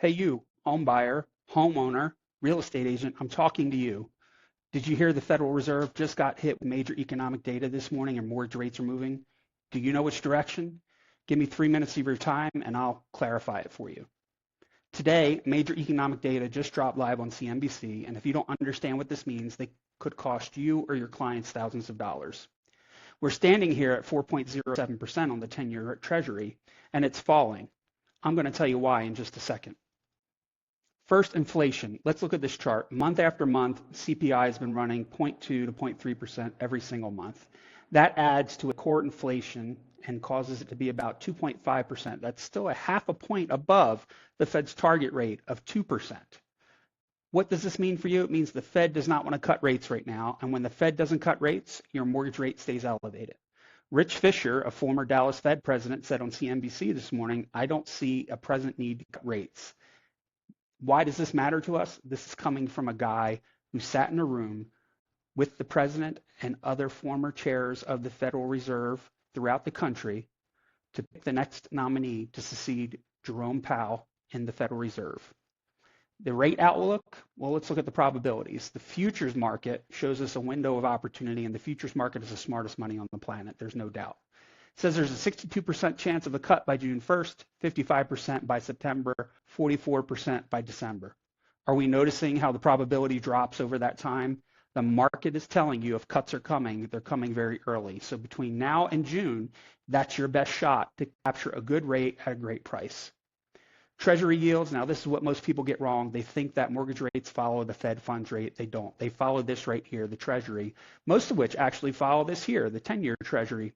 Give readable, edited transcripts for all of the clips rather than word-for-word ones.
Hey, you, home buyer, homeowner, real estate agent, I'm talking to you. Did you hear the Federal Reserve just got hit with major economic data this morning and mortgage rates are moving? Do you know which direction? Give me 3 minutes of your time and I'll clarify it for you. Today, major economic data just dropped live on CNBC, and if you don't understand what this means, they could cost you or your clients thousands of dollars. We're standing here at 4.07% on the 10-year Treasury, and it's falling. I'm going to tell you why in just a second. First, inflation. Let's look at this chart. Month after month, CPI has been running 0.2 to 0.3% every single month. That adds to a core inflation and causes it to be about 2.5%. That's still a half a point above the Fed's target rate of 2%. What does this mean for you? It means the Fed does not want to cut rates right now. And when the Fed doesn't cut rates, your mortgage rate stays elevated. Rich Fisher, a former Dallas Fed president, said on CNBC this morning, I don't see a present need to cut rates. Why does this matter to us? This is coming from a guy who sat in a room with the president and other former chairs of the Federal Reserve throughout the country to pick the next nominee to succeed Jerome Powell in the Federal Reserve. The rate outlook, well, let's look at the probabilities. The futures market shows us a window of opportunity, and the futures market is the smartest money on the planet. There's no doubt. It says there's a 62% chance of a cut by June 1st, 55% by September, 44% by December. Are we noticing how the probability drops over that time? The market is telling you if cuts are coming, they're coming very early. So between now and June, that's your best shot to capture a good rate at a great price. Treasury yields, now this is what most people get wrong. They think that mortgage rates follow the Fed funds rate. They don't. They follow this right here, the Treasury, most of which actually follow this here, the 10-year Treasury.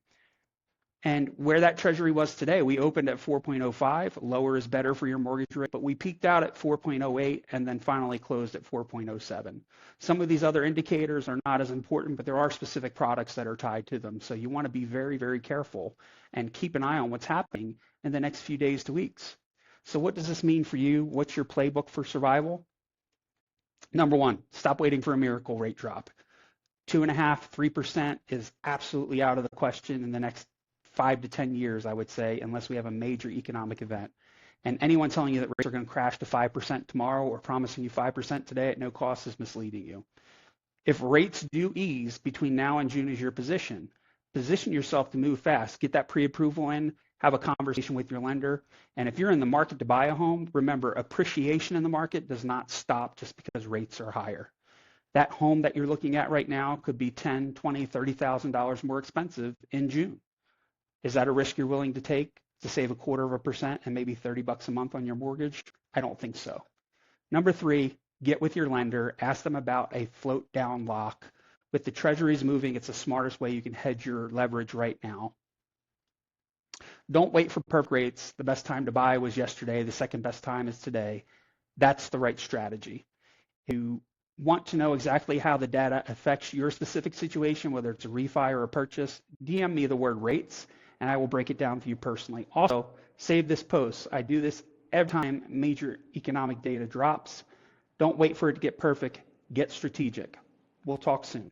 And where that Treasury was today, we opened at 4.05. Lower is better for your mortgage rate, but we peaked out at 4.08 and then finally closed at 4.07. Some of these other indicators are not as important, but there are specific products that are tied to them. So you want to be very, very careful and keep an eye on what's happening in the next few days to weeks. So what does this mean for you? What's your playbook for survival? Number one, stop waiting for a miracle rate drop. 2.5%, 3% is absolutely out of the question in the next 5 to 10 years, I would say, unless we have a major economic event. And anyone telling you that rates are going to crash to 5% tomorrow or promising you 5% today at no cost is misleading you. If rates do ease between now and June as your position yourself to move fast. Get that pre-approval in, have a conversation with your lender. And if you're in the market to buy a home, remember, appreciation in the market does not stop just because rates are higher. That home that you're looking at right now could be $10,000, $20,000, $30,000 more expensive in June. Is that a risk you're willing to take to save 0.25% and maybe $30 a month on your mortgage? I don't think so. Number three, get with your lender, ask them about a float down lock. With the treasuries moving, it's the smartest way you can hedge your leverage right now. Don't wait for perfect rates. The best time to buy was yesterday. The second best time is today. That's the right strategy. If you want to know exactly how the data affects your specific situation, whether it's a refi or a purchase, DM me the word rates and I will break it down for you personally. Also, save this post. I do this every time major economic data drops. Don't wait for it to get perfect. Get strategic. We'll talk soon.